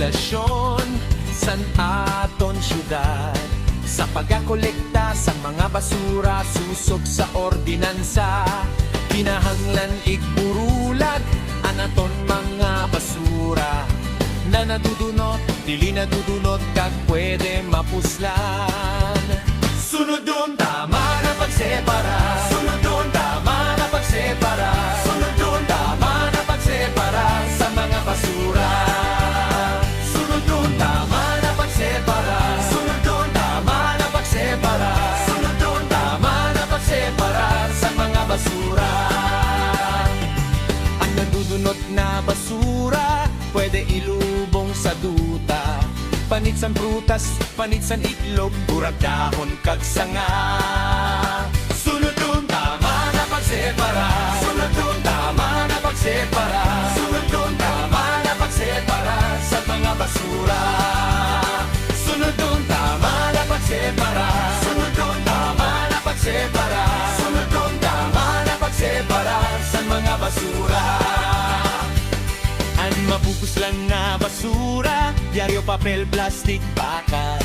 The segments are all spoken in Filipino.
sanitasyon san aton syudad. Sa pagakolekta sa mga basura, susog sa ordinansa, kinahanglan igburulag anaton mga basura. Na nadudunot, dili nadudunot, kag pwede mapuslan. Sunod dun, tama na pagsepara. Sunod dun, tama na pagsepara. Sunod dun, tama na pagsepara sa mga basura. Sunod dun, tama na pagsepara. Sunod dun, tama na pagsepara. Sunod dun, tama na pagsepara sa mga basura. Ang nadudunot na basura pwede ilubong sa duta. Panitsan prutas, panitsan itlog, burag dahon kag sanga. Sunod dun, tama na pagsepara. Sunod dun, tama na pagsepara. Sunod dun, tama na pagsepara sa mga basura. Sunod dun, tama na pagsepara. Sunod dun, tama na pagsepara. Sunod dun, tama na pagsepara sa mga basura. Ang mapupuslan na basura, dyaryo, papel, plastic, bakal,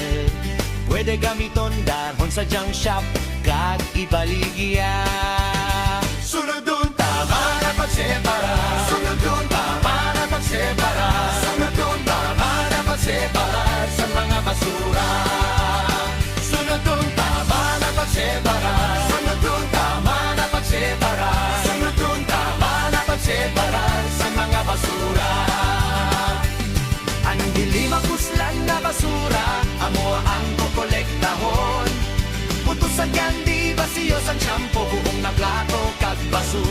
pwede gamiton dahon sa junk shop, kag ibaligya. Sunod dun, tama na pagsepara. Sunod dun, tama na pagsepara. Sunod dun, tama na pagsepara sa mga basura. Sunod dun, tama na pagsepara. Sunod dun, tama na pagsepara. Sunod dun, tama na pagsepara sa mga basura. Ang dili mapuslan na basura, amo ang kokolektahon. Putusan kandi, basiyos ang shampoo, buong na plato kag baso.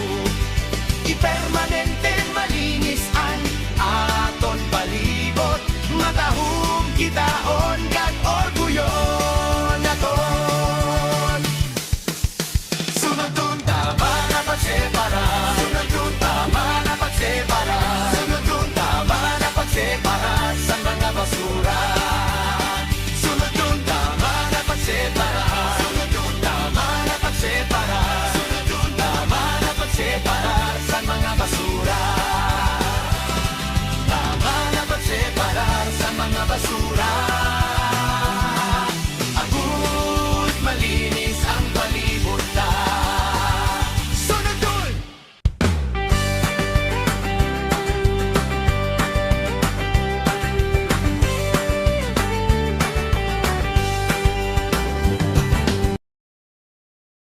Ipermanente